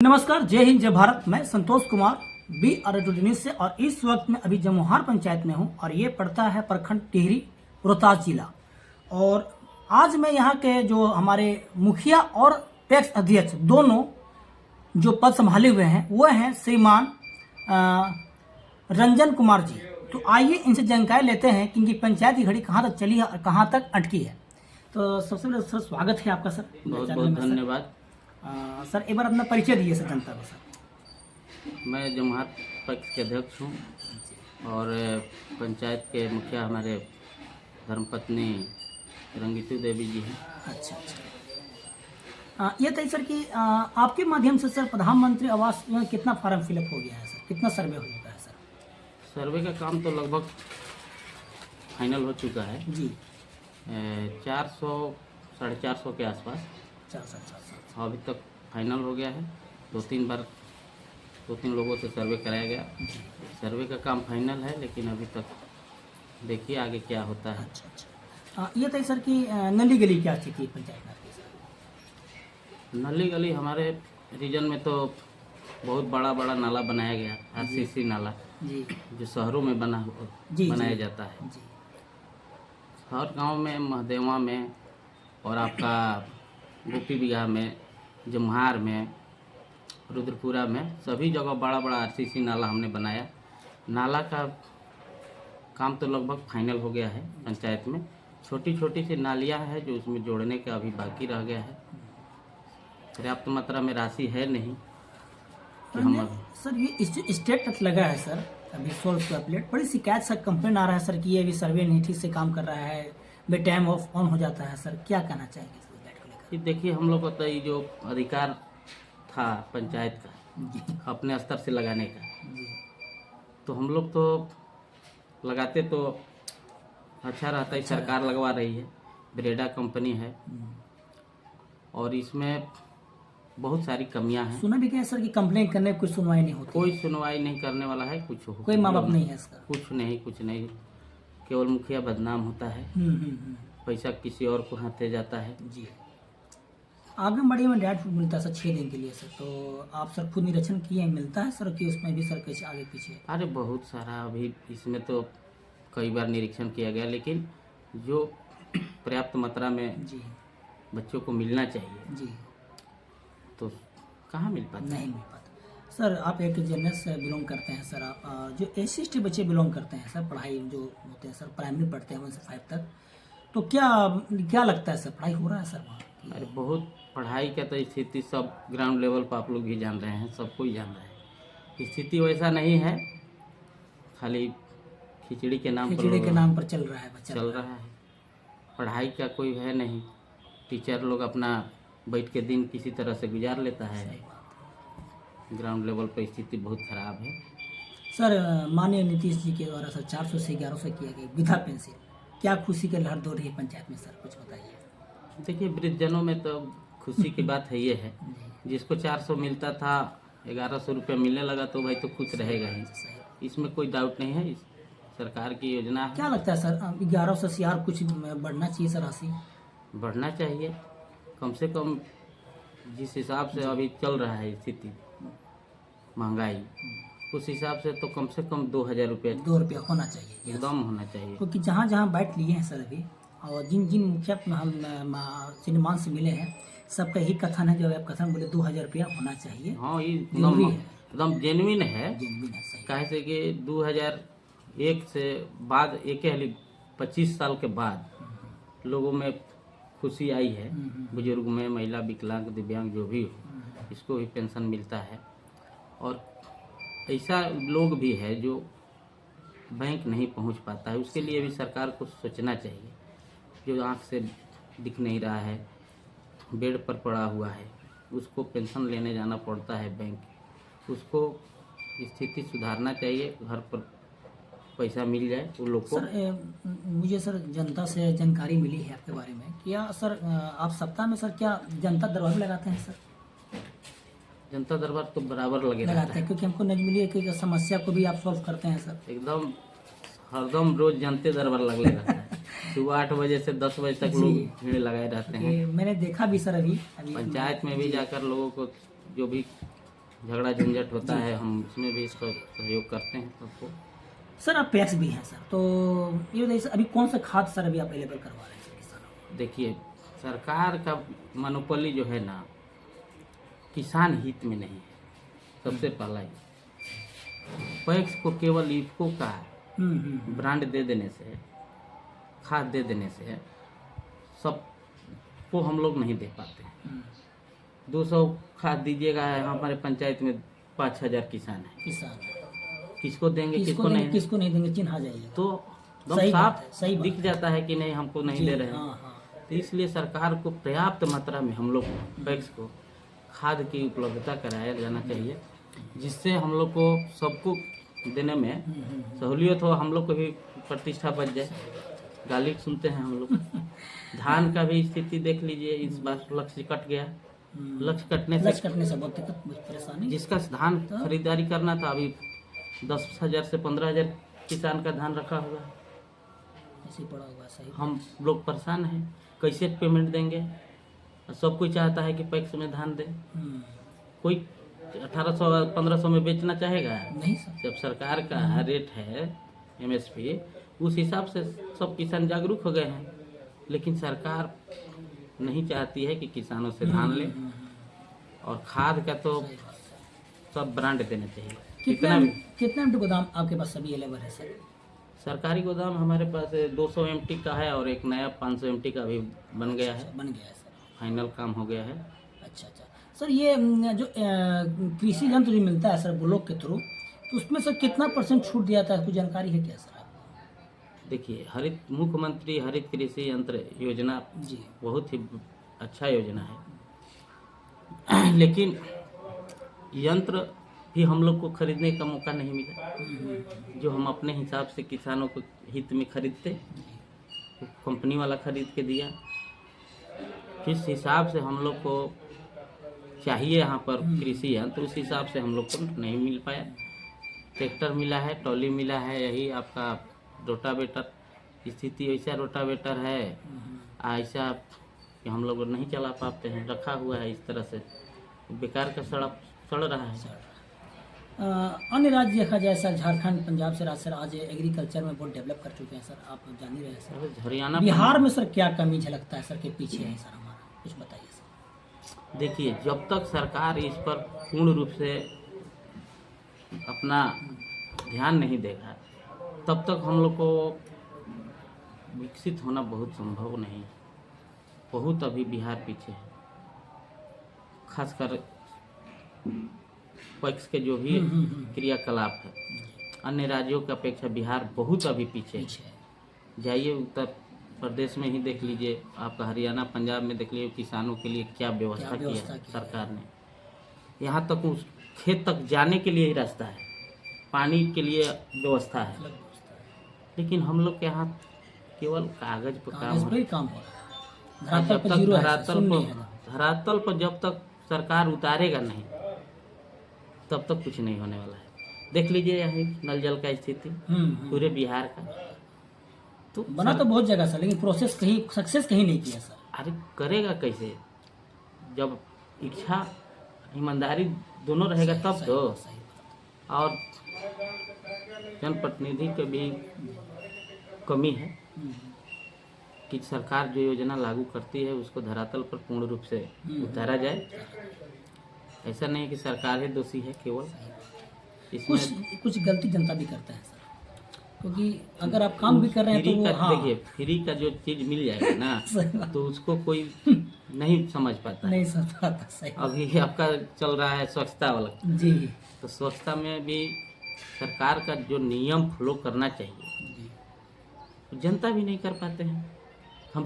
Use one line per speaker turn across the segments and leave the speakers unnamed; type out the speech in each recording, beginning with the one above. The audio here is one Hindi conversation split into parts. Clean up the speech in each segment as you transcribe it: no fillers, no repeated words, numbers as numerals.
नमस्कार, जय हिंद, जय भारत। मैं संतोष कुमार BR न्यूज से और इस वक्त मैं अभी जमुहार पंचायत में हूं और ये पड़ता है प्रखंड टिहरी, रोहतास जिला। और आज मैं यहाँ के जो हमारे मुखिया और पैक्स अध्यक्ष दोनों जो पद संभाले हुए हैं वो हैं श्रीमान रंजन कुमार जी। तो आइए इनसे जानकारी लेते हैं कि इनकी पंचायत की घड़ी कहाँ तक चली है और कहाँ तक अटकी है। तो सबसे पहले सर स्वागत है आपका सर।
बहुत बहुत धन्यवाद।
सर एक बार अपना परिचय दीजिए सर जनता को। सर
मैं जमुहार पक्ष के अध्यक्ष हूँ और पंचायत के मुखिया हमारे धर्मपत्नी रंगीतू देवी जी हैं।
अच्छा अच्छा। ये था सर कि आपके माध्यम से सर प्रधानमंत्री आवास में कितना फॉर्म फिलअप हो गया है सर, कितना सर्वे हो चुका है सर?
सर्वे का काम तो लगभग फाइनल हो चुका है
जी।
400 450 के आसपास
400
अभी तक फाइनल हो गया है। दो तीन लोगों से सर्वे कराया गया। सर्वे का काम फाइनल है, लेकिन अभी तक देखिए आगे क्या होता है।
अच्छा अच्छा। ये था सर कि नली गली क्या स्थिति है पंचायत में आपकी सर?
नली गली हमारे रीजन में तो बहुत बड़ा बड़ा नाला बनाया गया, RCC नाला
जी,
जो शहरों में बनाया जाता है।
जी।
हर गांव में, महदेवा में और आपका गोपी बिगहा में, जमुहार में, रुद्रपुरा में, सभी जगह बड़ा बड़ा RCC नाला हमने बनाया। नाला का काम तो लगभग फाइनल हो गया है। पंचायत में छोटी छोटी सी नालियाँ है जो उसमें जोड़ने का अभी बाकी रह गया है। पर्याप्त मात्रा में राशि है नहीं कि हम
सर ये स्टेट तक लगा है सर अभी 16 प्लेट। बड़ी शिकायत सर, कंप्लेन आ रहा है सर कि ये अभी सर्वे नहीं ठीक से काम कर रहा है, बे टाइम ऑफ ऑन हो जाता है सर। क्या कहना चाहेंगे इस बैठ को लेकर?
कि देखिए, हम लोग को तो ये जो अधिकार था पंचायत का
जी
अपने स्तर से लगाने का,
जी
तो हम लोग तो लगाते तो अच्छा रहता है। सरकार लगवा रही है, ब्रेडा कंपनी है और इसमें बहुत सारी कमियां हैं।
सुना भी क्या है सर कि कंप्लेन करने में कुछ सुनवाई नहीं होती?
कोई सुनवाई नहीं करने वाला है,
कोई माँ बाप नहीं है इसका?
कुछ नहीं, केवल मुखिया बदनाम होता है। पैसा किसी और को हाथे जाता है।
जी। आंगनबाड़ी में डाइट फूड मिलता है सर 6 दिन के लिए सर, तो आप सर खुद निरीक्षण किए, मिलता है सर कि उसमें भी सर कैसे आगे पीछे?
अरे बहुत सारा, अभी इसमें तो कई बार निरीक्षण किया गया, लेकिन जो पर्याप्त मात्रा में
जी
बच्चों को मिलना चाहिए
जी
तो कहाँ मिल पाता?
नहीं मिल पाता। सर आप एक जनरल से बिलोंग करते हैं सर, आप जो SC बच्चे बिलोंग करते हैं सर, पढ़ाई जो होते हैं सर, प्राइमरी पढ़ते हैं 1 से 5 तक, तो क्या लगता है सर पढ़ाई हो रहा है सर वहाँ?
अरे बहुत पढ़ाई का तो स्थिति सब ग्राउंड लेवल पर आप लोग भी जान रहे हैं, सब कोई जान रहा है। स्थिति वैसा नहीं है, खाली खिचड़ी के नाम
पर चल रहा है बच्चा,
चल रहा है। पढ़ाई का कोई है नहीं। टीचर लोग अपना बैठ के दिन किसी तरह से गुजार लेता है। ग्राउंड लेवल पर स्थिति बहुत खराब है
सर। माननीय नीतीश जी के द्वारा सर 400 से 1100 किया गया वृद्धा पेंशन, क्या खुशी की लहर दौड़ रही है पंचायत में सर, कुछ बताइए।
देखिए, वृद्धजनों में तो खुशी की बात है, ये है जिसको 400 मिलता था 1100 रुपया मिलने लगा तो भाई तो खुश रहेगा ही, इसमें कोई डाउट नहीं है। सरकार की योजना है।
क्या लगता है सर 1100 से और कुछ बढ़ना चाहिए सर? राशि
बढ़ना चाहिए कम से कम। जिस हिसाब से अभी चल रहा है स्थिति, महंगाई, उस हिसाब से तो कम से कम 2000 रुपया
2 रुपया होना चाहिए
एकदम होना चाहिए।
क्योंकि जहाँ जहाँ बैठ लिए हैं सर अभी, और जिन जिन मुखिया हम सिनेमान से मिले हैं, सबका यही कथन है, जो आप कथन बोले 2000 रुपया होना चाहिए।
हाँ, ये
एकदम
जेन्युइन है।
सही।
कहे से कि 2001 से बाद 25 साल के बाद लोगों में खुशी आई है। बुजुर्ग में, महिला, विकलांग, दिव्यांग जो भी हो, इसको भी पेंशन मिलता है। और ऐसा लोग भी है जो बैंक नहीं पहुंच पाता है, उसके लिए भी सरकार को सोचना चाहिए। जो आँख से दिख नहीं रहा है, बेड पर पड़ा हुआ है, उसको पेंशन लेने जाना पड़ता है बैंक, उसको स्थिति सुधारना चाहिए। घर पर पैसा मिल जाए वो लोग को।
सर मुझे सर जनता से जानकारी मिली है आपके बारे में। क्या सर आप सप्ताह में सर क्या जनता दरबार लगाते हैं सर?
जनता दरबार तो बराबर लगाते हैं,
क्योंकि हमको नहीं मिली है कि समस्या को भी आप सॉल्व करते हैं सर।
एकदम हरदम रोज जनते दरबार लगे रहता है। सुबह 8 बजे से 10 बजे तक लोग भीड़ लगाए रहते हैं।
मैंने देखा भी सर अभी
पंचायत में भी जाकर लोगों को जो भी झगड़ा झंझट होता है, हम उसमें भी इसका सहयोग करते हैं सबको।
सर आप पैक्स भी हैं सर, तो ये बताइए सर, अभी कौन सा खाद सर अभी अवेलेबल करवा रहे हैं सर किसानों को?
देखिए, सरकार का मोनोपोली जो है ना, किसान हित में नहीं है। सबसे पहला ही पैक्स को केवल इफको का ब्रांड दे देने से, खाद दे देने से सबको हम लोग नहीं दे पाते हैं। 200 खाद दीजिएगा, हमारे पंचायत में 5,000 किसान हैं,
किसान
किसको देंगे किसको नहीं?
किसको नहीं देंगे, चिन्हा जाइए
तो एकदम
सही बात
साफ
है, सही बात
दिख जाता है कि नहीं, हमको नहीं दे रहे हैं।
हाँ हाँ
तो इसलिए सरकार को पर्याप्त मात्रा में हम लोग पैक्स को खाद की उपलब्धता कराया जाना चाहिए, जिससे हम लोग को सबको देने में सहूलियत हो, हम लोग को भी प्रतिष्ठा बच जाए। गाली सुनते हैं हम लोग। धान का भी स्थिति देख लीजिए, इस बार लक्ष्य कट गया। लक्ष्य कटने से
बहुत दिक्कत परेशानी।
जिसका धान खरीदारी करना था, अभी 10,000 से 15,000 किसान का धान रखा हुआ है,
ऐसे ही पड़ा हुआ। सही।
हम लोग परेशान हैं, कैसे पेमेंट देंगे? सब कोई चाहता है कि पैक्स में धान दे। कोई 1800-1500 में बेचना चाहेगा?
नहीं सर।
जब सरकार का रेट है MSP, उस हिसाब से सब किसान जागरूक हो गए हैं, लेकिन सरकार नहीं चाहती है कि किसानों से धान ले। और खाद का तो सब ब्रांड देने चाहिए।
कितना एमटी गोदाम आपके पास सभी अवेलेबल है सर?
सरकारी गोदाम हमारे पास 200 MT का है, और एक नया 500 MT का भी बन गया है।
बन गया है सर,
फाइनल काम हो गया है।
अच्छा अच्छा सर। ये जो कृषि यंत्र जो मिलता है सर ब्लॉक के थ्रू, तो उसमें सर कितना % छूट दिया था, कुछ जानकारी है क्या सर आपको?
देखिए, मुख्यमंत्री हरित कृषि यंत्र योजना
जी
बहुत ही अच्छा योजना है, लेकिन यंत्र भी हम लोग को खरीदने का मौका नहीं मिला। जो हम अपने हिसाब से किसानों को हित में खरीदते, तो कंपनी वाला खरीद के दिया। जिस हिसाब से हम लोग को चाहिए यहाँ पर कृषि यंत्र, उस हिसाब से हम लोग को नहीं मिल पाया। ट्रैक्टर मिला है, ट्रॉली मिला है, यही आपका रोटावेटर। स्थिति ऐसा रोटावेटर है ऐसा कि हम लोग नहीं चला पाते हैं, रखा हुआ है इस तरह से, बेकार का सड़ रहा है।
अन्य राज्य देखा जाए सर, झारखंड, पंजाब से राज्य सर आज एग्रीकल्चर में बहुत डेवलप कर चुके हैं सर, आप जान ही रहे हैं सर।
हरियाणा,
बिहार में सर क्या कमी झलकता है सर, के पीछे है सर हमारा, कुछ बताइए सर।
देखिए, जब तक सरकार इस पर पूर्ण रूप से अपना ध्यान नहीं देगा, तब तक हम लोग को विकसित होना बहुत संभव नहीं है। बहुत अभी बिहार पीछे है, खासकर पैक्स के जो भी क्रियाकलाप है, अन्य राज्यों की अपेक्षा बिहार बहुत अभी पीछे है। जाइए उत्तर प्रदेश में ही देख लीजिए, आपका हरियाणा, पंजाब में देख लीजिए, किसानों के लिए क्या व्यवस्था किया सरकार ने। यहाँ तक उस खेत तक जाने के लिए ही रास्ता है, पानी के लिए व्यवस्था है, लेकिन हम लोग के यहाँ केवल कागज पर काम हो रहा है। जब तक धरातल पर जब तक सरकार उतारेगा नहीं, तब तक कुछ नहीं होने वाला है। देख लीजिए यहाँ नल जल का स्थिति पूरे बिहार का,
तो बना तो बहुत जगह सर, लेकिन प्रोसेस कहीं सक्सेस कहीं नहीं किया सर।
अरे करेगा कैसे? जब इच्छा ईमानदारी दोनों रहेगा तब तो। और जनप्रतिनिधि की भी कमी है कि सरकार जो योजना लागू करती है उसको धरातल पर पूर्ण रूप से उतारा जाए। ऐसा नहीं कि सरकार ही दोषी है केवल, इसमें
कुछ गलती जनता भी करता है सर, क्योंकि अगर आप काम भी कर रहे हैं तो वो, हाँ,
देखिए, फ्री का जो चीज मिल जाएगा ना तो उसको कोई नहीं समझ पाता,
नहीं समझ पाता। सही।
अभी आपका चल रहा है स्वच्छता वाला जी, तो स्वच्छता में भी सरकार का जो नियम फॉलो करना चाहिए, जनता भी नहीं कर पाते हैं। हम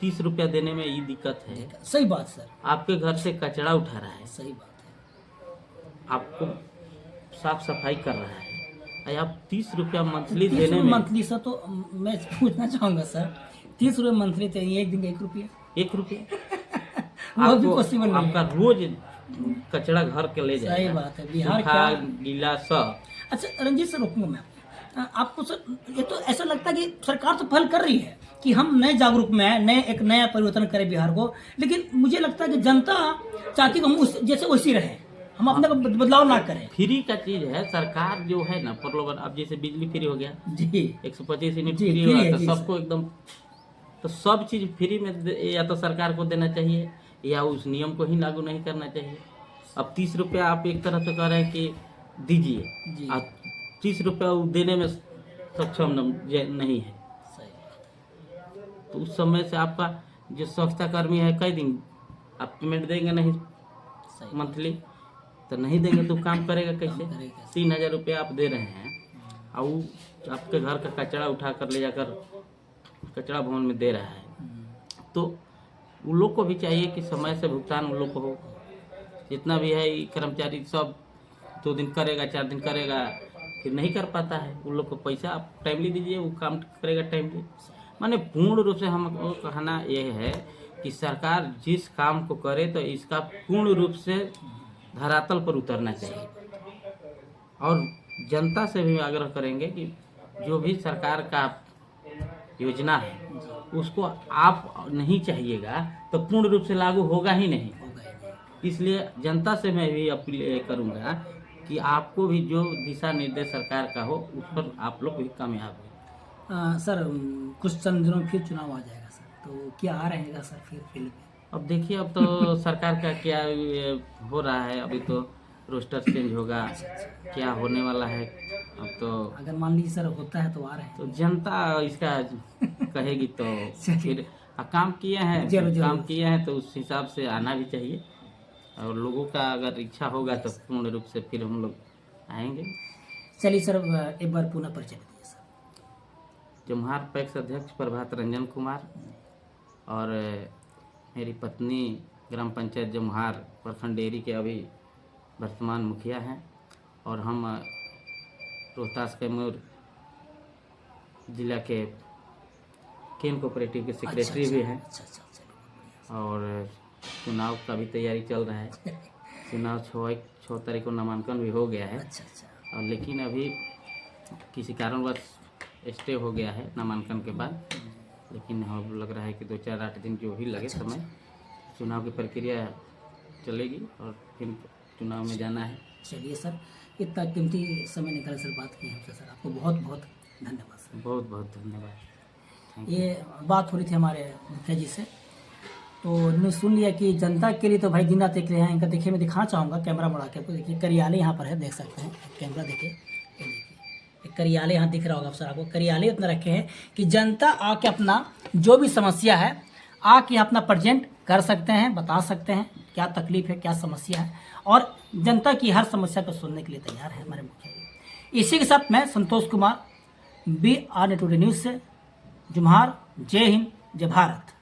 30 रुपया देने में ये दिक्कत है।
सही बात सर।
आपके घर से कचरा उठा रहा है,
सही बात है,
आपको साफ सफाई कर रहा है, आप 30 रुपया मंथली देने में।
मंथली सर, तो मैं पूछना चाहूँगा सर, 30 रुपये मंथली चाहिए, एक दिन का 1 रुपया,
1 रुपया
वो भी पॉसिबल नहीं है।
आपका रोज कचरा घर के ले जाएगा।
सही बात है, बिहार का
गीला सब।
अच्छा रंजीत सर, रुकूंगा मैं आपको सर, ये तो ऐसा लगता है कि सरकार तो पहल कर रही है कि हम नए जागरूक में आए, एक नया परिवर्तन करें बिहार को, लेकिन मुझे लगता है कि जनता चाहती कि हम उस जैसे वैसी रहे, हम अपने को बदलाव ना करें।
फ्री का चीज है, सरकार जो है ना प्रलोभन, अब जैसे बिजली फ्री हो गया,
जी
125 यूनिट
जी,
फ्री
फ्री
हुआ
है
तो
जी,
सबको एकदम, तो सब चीज फ्री में या तो सरकार को देना चाहिए या उस नियम को ही लागू नहीं करना चाहिए। अब 30 रुपया आप एक तरह से कह रहे हैं कि दीजिए,
जी।
और 30 रुपया वो देने में सक्षम नहीं है,
सही।
तो उस समय से आपका जो स्वच्छता कर्मी है कई दिन आप पेमेंट देंगे नहीं
सही।
मंथली, तो नहीं देंगे तो काम करेगा कैसे?
काम करेगा कैसे?
3000 रुपया आप दे रहे हैं और वो आपके घर का कचरा उठा कर ले जाकर कचरा भवन में दे रहा है, तो उन लोग को भी चाहिए कि समय से भुगतान उन लोग को हो। जितना भी है ये कर्मचारी सब 2 दिन करेगा, 4 दिन करेगा, फिर नहीं कर पाता है, उन लोग को पैसा आप टाइमली दीजिए, वो काम करेगा टाइमली। माने पूर्ण रूप से हमको कहना यह है कि सरकार जिस काम को करे तो इसका पूर्ण रूप से धरातल पर उतरना चाहिए, और जनता से भी आग्रह करेंगे कि जो भी सरकार का योजना है उसको आप नहीं चाहिएगा तो पूर्ण रूप से लागू होगा ही नहीं। इसलिए जनता से मैं भी अपील करूंगा कि आपको भी जो दिशा निर्देश सरकार का हो उस पर आप लोग भी कामयाब हो।
सर कुछ चंद दिनों में फिर चुनाव आ जाएगा सर, तो क्या रहेगा सर फिर फील्ड में?
अब देखिए, अब तो सरकार का क्या हो रहा है, अभी तो रोस्टर चेंज होगा, क्या होने वाला है। अब तो
अगर मान लीजिए सर होता है तो आ रहे हैं,
तो जनता इसका कहेगी तो फिर काम किए हैं,
जरूर, जरूर।
काम किए हैं तो उस हिसाब से आना भी चाहिए, और लोगों का अगर इच्छा होगा तो पूर्ण रूप से फिर हम लोग आएंगे।
चलिए सर एक बार पुनः परिचय दीजिए सर।
जमुहार पैक्स अध्यक्ष प्रभात रंजन कुमार, और मेरी पत्नी ग्राम पंचायत जमुहार प्रखंड डेयरी के अभी वर्तमान मुखिया हैं, और हम रोहतास कैमूर जिला के केन कोऑपरेटिव के सेक्रेटरी भी हैं। और चुनाव का भी तैयारी चल रहा है, चुनाव 6 तारीख को नामांकन भी हो गया है, और लेकिन अभी किसी कारणवश स्टे हो गया है नामांकन के बाद, लेकिन हम लग रहा है कि 2-4-8 दिन जो भी लगे समय, चुनाव की प्रक्रिया चलेगी और फिर चुनाव में जाना है।
चलिए सर, इतना कीमती समय निकाल सर बात की हमसे सर, आपको बहुत बहुत धन्यवाद सर।
बहुत बहुत धन्यवाद।
ये बात हो रही थी हमारे मुखिया जी से, तो उन्होंने सुन लिया कि जनता के लिए तो भाई दिन रात देख रहे हैं। इनका देखिए मैं दिखाना चाहूँगा, कैमरा बढ़ा के आपको, देखिए कार्यालय यहाँ पर है, देख सकते हैं कैमरा, देखिए ये देखिए कार्यालय यहाँ दिख रहा होगा सर आपको। कार्यालय इतना रखे हैं कि जनता आके अपना जो भी समस्या है आके अपना प्रेजेंट कर सकते हैं, बता सकते हैं क्या तकलीफ है, क्या समस्या है, और जनता की हर समस्या को सुनने के लिए तैयार है हमारे मुखिया जी। इसी के साथ मैं Santosh Kumar, BR today news से, जुम्हार। जय हिंद, जय भारत।